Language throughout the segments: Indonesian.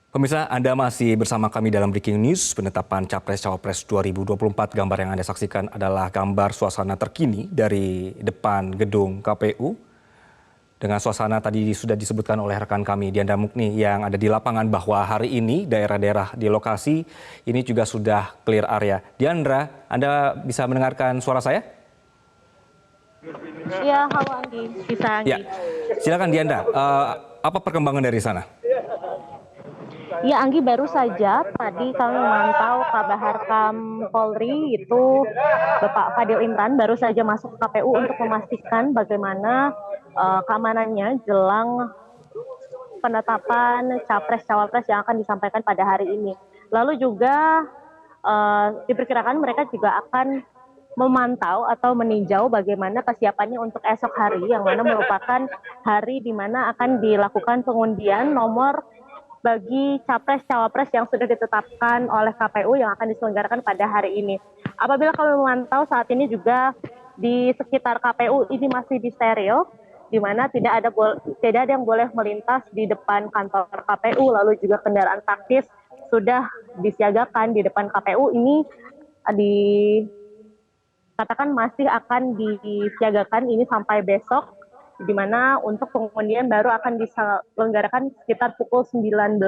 Pemirsa, Anda masih bersama kami dalam Breaking News. Penetapan Capres-Cawapres 2024. Gambar yang Anda saksikan adalah gambar suasana terkini dari depan gedung KPU. Dengan suasana tadi sudah disebutkan oleh rekan kami, Diandra Mukni, yang ada di lapangan bahwa hari ini daerah-daerah di lokasi ini juga sudah clear area. Diandra, Anda bisa mendengarkan suara saya? Ya, halo Anggi. Bisa Anggi. Ya, silakan Diandra. Apa perkembangan dari sana? Ya, Anggi, baru saja tadi kami memantau Kabaharkam Polri itu Bapak Fadil Imran baru saja masuk ke KPU untuk memastikan bagaimana keamanannya jelang penetapan Capres-Cawapres yang akan disampaikan pada hari ini. Lalu juga diperkirakan mereka juga akan memantau atau meninjau bagaimana kesiapannya untuk esok hari, yang mana merupakan hari di mana akan dilakukan pengundian nomor bagi capres-cawapres yang sudah ditetapkan oleh KPU yang akan diselenggarakan pada hari ini. Apabila kami memantau saat ini juga di sekitar KPU ini masih disteril, di mana tidak ada yang boleh melintas di depan kantor KPU, lalu juga kendaraan taktis sudah disiagakan di depan KPU ini dikatakan masih akan disiagakan ini sampai besok, di mana untuk pengundian baru akan diselenggarakan sekitar pukul 19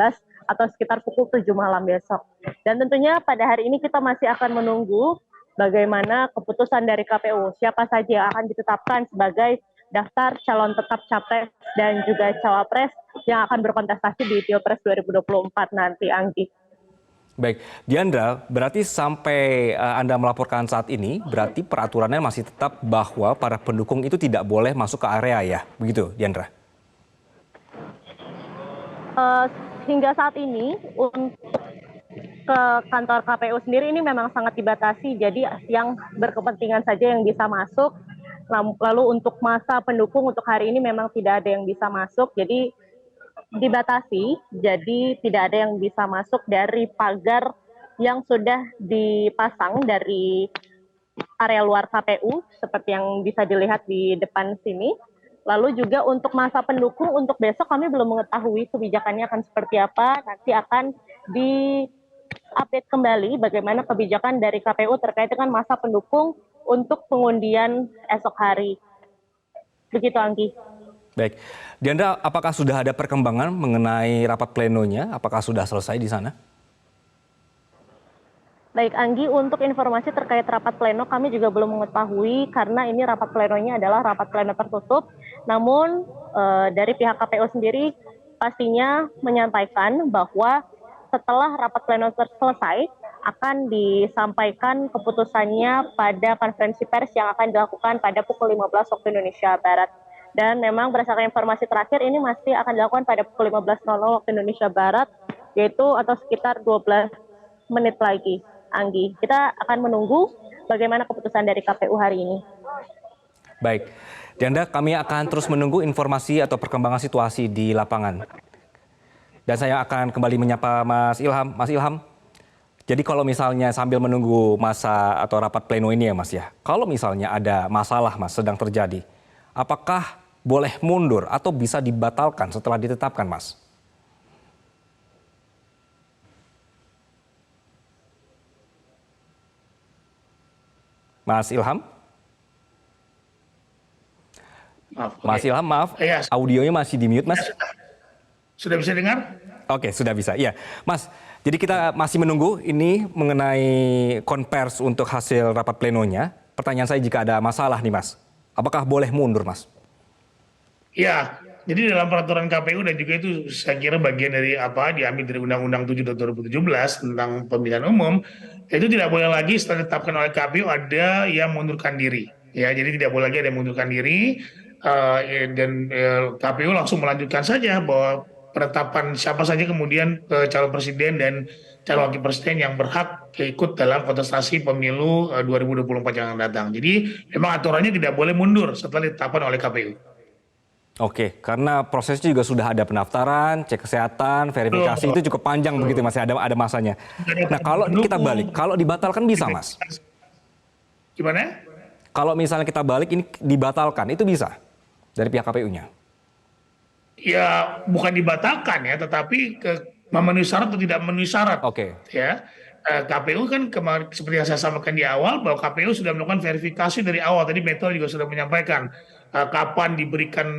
atau sekitar pukul 7 malam besok. Dan tentunya pada hari ini kita masih akan menunggu bagaimana keputusan dari KPU, siapa saja yang akan ditetapkan sebagai daftar calon tetap capres dan juga cawapres yang akan berkontestasi di Pilpres 2024 nanti, Anggi. Baik, Diandra, berarti sampai Anda melaporkan saat ini, berarti peraturannya masih tetap bahwa para pendukung itu tidak boleh masuk ke area ya, begitu Diandra? Hingga saat ini untuk ke kantor KPU sendiri ini memang sangat dibatasi, jadi yang berkepentingan saja yang bisa masuk. Lalu untuk masa pendukung untuk hari ini memang tidak ada yang bisa masuk, jadi dibatasi, jadi tidak ada yang bisa masuk dari pagar yang sudah dipasang dari area luar KPU seperti yang bisa dilihat di depan sini. Lalu juga untuk masa pendukung untuk besok kami belum mengetahui kebijakannya akan seperti apa. Nanti akan di-update kembali bagaimana kebijakan dari KPU terkait dengan masa pendukung untuk pengundian esok hari. Begitu, Anggi. Baik, Diandra, apakah sudah ada perkembangan mengenai rapat plenonya? Apakah sudah selesai di sana? Baik, Anggi, untuk informasi terkait rapat pleno kami juga belum mengetahui karena ini rapat plenonya adalah rapat pleno tertutup. Namun dari pihak KPU sendiri pastinya menyampaikan bahwa setelah rapat pleno selesai akan disampaikan keputusannya pada konferensi pers yang akan dilakukan pada pukul 15 waktu Indonesia Barat. Dan memang berdasarkan informasi terakhir ini masih akan dilakukan pada pukul 15.00 waktu Indonesia Barat, yaitu atau sekitar 12 menit lagi. Anggi, kita akan menunggu bagaimana keputusan dari KPU hari ini. Baik, Diandra, kami akan terus menunggu informasi atau perkembangan situasi di lapangan. Dan saya akan kembali menyapa Mas Ilham. Mas Ilham, jadi kalau misalnya sambil menunggu masa atau rapat pleno ini ya Mas ya, kalau misalnya ada masalah Mas sedang terjadi, apakah boleh mundur atau bisa dibatalkan setelah ditetapkan Mas? Mas Ilham? Maaf, Mas Ilham, maaf, ya, audionya masih di mute Mas. sudah bisa dengar? Oke, sudah bisa. Iya, Mas. Jadi kita masih menunggu ini mengenai konvers untuk hasil rapat plenonya. Pertanyaan saya, jika ada masalah nih Mas, apakah boleh mundur Mas? Ya, jadi dalam peraturan KPU dan juga itu saya kira bagian dari apa diambil dari Undang-Undang 7 tahun 2017 tentang pemilihan umum, itu tidak boleh lagi setelah ditetapkan oleh KPU ada yang mundurkan diri. Ya, jadi tidak boleh lagi ada yang mundurkan diri dan KPU langsung melanjutkan saja bahwa penetapan siapa saja kemudian calon presiden dan calon wakil presiden yang berhak ikut dalam kontestasi pemilu 2024 yang akan datang. Jadi memang aturannya tidak boleh mundur setelah ditetapkan oleh KPU. Oke, karena prosesnya juga sudah ada pendaftaran, cek kesehatan, verifikasi Betul, itu cukup panjang betul. begitu Mas, ada masanya. Ada Nah, kalau kita pendukung, balik, kalau dibatalkan bisa Mas? gimana? Kalau misalnya kita balik ini dibatalkan, itu bisa dari pihak KPU-nya? Ya bukan dibatalkan ya, tetapi memenuhi syarat atau tidak memenuhi syarat, Oke. ya. KPU kan kemarin seperti yang saya sampaikan di awal bahwa KPU sudah melakukan verifikasi dari awal. Tadi Metro juga sudah menyampaikan kapan diberikan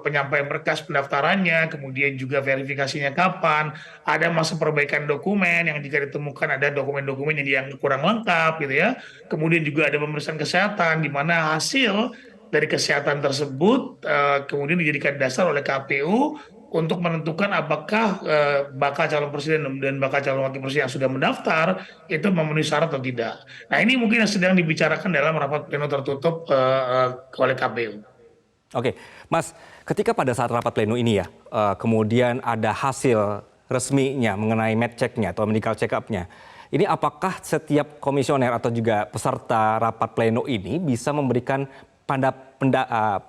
penyampaian berkas pendaftarannya, kemudian juga verifikasinya kapan, ada masa perbaikan dokumen yang jika ditemukan ada dokumen-dokumen yang kurang lengkap gitu ya. Kemudian juga ada pemeriksaan kesehatan di mana hasil dari kesehatan tersebut kemudian dijadikan dasar oleh KPU untuk menentukan apakah bakal calon presiden dan bakal calon wakil presiden yang sudah mendaftar itu memenuhi syarat atau tidak. Nah ini mungkin yang sedang dibicarakan dalam rapat pleno tertutup oleh KPU. Oke, Mas, ketika pada saat rapat pleno ini ya, kemudian ada hasil resminya mengenai medcheck-nya atau medical check-up-nya, ini apakah setiap komisioner atau juga peserta rapat pleno ini bisa memberikan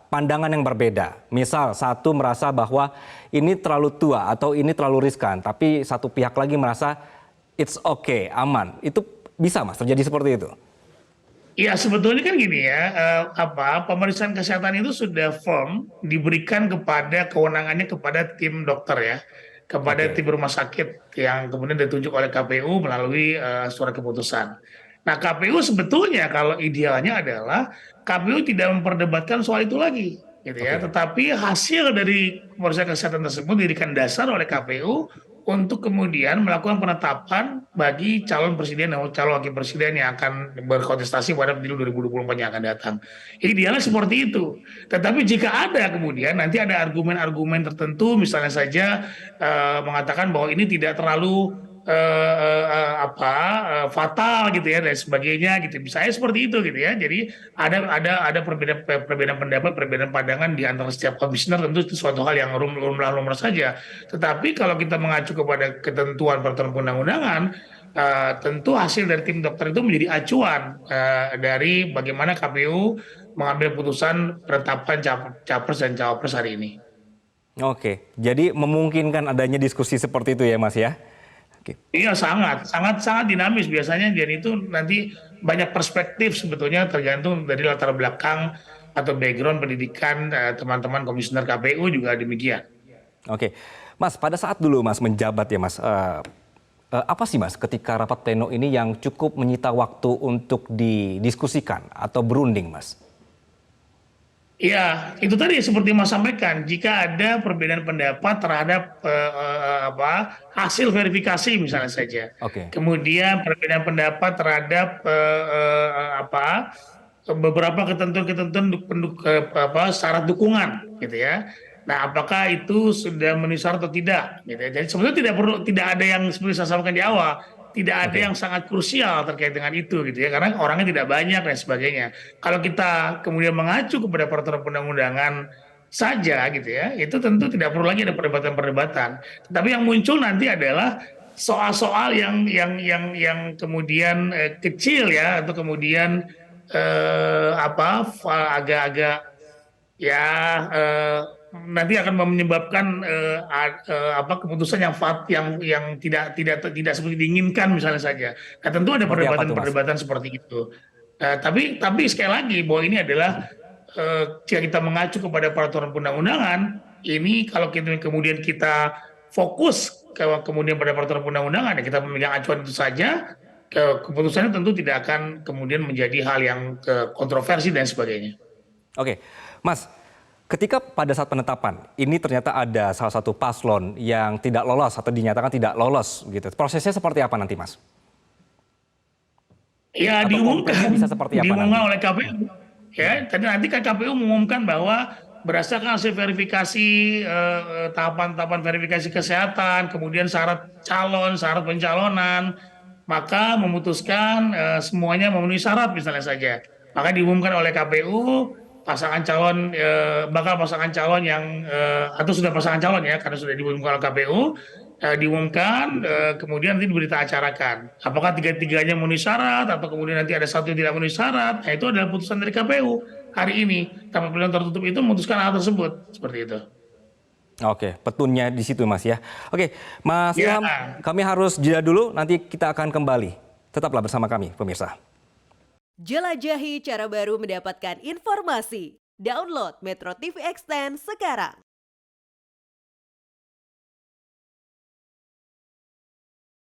pandangan yang berbeda? Misal satu merasa bahwa ini terlalu tua atau ini terlalu riskan, tapi satu pihak lagi merasa it's okay, aman. Itu bisa, Mas, terjadi seperti itu? Ya sebetulnya kan gini ya, pemeriksaan kesehatan itu sudah firm diberikan kepada kewenangannya kepada tim dokter ya, kepada Oke. tim rumah sakit yang kemudian ditunjuk oleh KPU melalui surat keputusan. Nah KPU sebetulnya kalau idealnya adalah KPU tidak memperdebatkan soal itu lagi, gitu ya. Oke. Tetapi hasil dari pemeriksaan kesehatan tersebut diberikan dasar oleh KPU untuk kemudian melakukan penetapan bagi calon presiden dan calon wakil presiden yang akan berkontestasi pada pemilu 2024 yang akan datang. Idealnya seperti itu. Tetapi jika ada kemudian nanti ada argumen-argumen tertentu, misalnya saja mengatakan bahwa ini tidak terlalu fatal gitu ya dan sebagainya gitu. Misalnya seperti itu gitu ya. Jadi ada perbedaan pendapat, perbedaan pandangan di antara setiap komisioner, tentu itu suatu hal yang lumrah saja. Tetapi kalau kita mengacu kepada ketentuan peraturan perundang-undangan, tentu hasil dari tim dokter itu menjadi acuan dari bagaimana KPU mengambil putusan penetapan capres dan cawapres hari ini. Oke, jadi memungkinkan adanya diskusi seperti itu ya, Mas ya? Oke. Iya sangat dinamis biasanya, dan itu nanti banyak perspektif sebetulnya tergantung dari latar belakang atau background pendidikan teman-teman komisioner KPU juga demikian. Oke, Mas, pada saat dulu Mas menjabat ya Mas, apa sih Mas ketika rapat pleno ini yang cukup menyita waktu untuk didiskusikan atau berunding, Mas? Ya, itu tadi seperti Mas sampaikan, jika ada perbedaan pendapat terhadap hasil verifikasi misalnya saja, Oke. kemudian perbedaan pendapat terhadap beberapa ketentuan-ketentuan syarat dukungan, gitu ya. Nah, apakah itu sudah memenuhi syarat atau tidak? Gitu ya. Jadi sebetulnya tidak ada yang seperti saya sampaikan di awal, tidak ada Oke. yang sangat krusial terkait dengan itu gitu ya, karena orangnya tidak banyak dan sebagainya. Kalau kita kemudian mengacu kepada peraturan perundang-undangan saja gitu ya, itu tentu tidak perlu lagi ada perdebatan-perdebatan. Tetapi yang muncul nanti adalah soal-soal yang kemudian kecil ya, atau kemudian agak-agak ya nanti akan menyebabkan keputusan yang tidak seperti diinginkan misalnya saja. Nah, tentu ada Seperti apa tuh, Mas? perdebatan seperti itu. Tapi sekali lagi bahwa ini adalah jika kita mengacu kepada peraturan perundang-undangan, ini kalau kemudian kita fokus kemudian pada peraturan perundang-undangan, ya kita memegang acuan itu saja, keputusannya tentu tidak akan kemudian menjadi hal yang kontroversi dan sebagainya. Oke, Mas, ketika pada saat penetapan ini ternyata ada salah satu paslon yang tidak lolos atau dinyatakan tidak lolos gitu. Prosesnya seperti apa nanti, Mas? Ya Atau konkretnya bisa seperti apa nanti? diumumkan oleh KPU. Ya, tadi nanti kan KPU mengumumkan bahwa berdasarkan hasil verifikasi tahapan-tahapan verifikasi kesehatan, kemudian syarat pencalonan, maka memutuskan semuanya memenuhi syarat misalnya saja. Maka diumumkan oleh KPU bakal pasangan calon yang atau sudah pasangan calon ya, karena sudah diumumkan oleh KPU, diumumkan kemudian nanti diberita acarakan apakah tiga-tiganya memenuhi syarat atau kemudian nanti ada satu yang tidak memenuhi syarat. Nah, itu adalah putusan dari KPU hari ini. Rapat pleno tertutup itu memutuskan hal tersebut seperti itu. Oke, petunnya di situ, Mas ya. Oke, Mas Ya. Ilham, kami harus jeda dulu, nanti kita akan kembali. Tetaplah bersama kami, pemirsa. Jelajahi cara baru mendapatkan informasi. Download Metro TV Extend sekarang.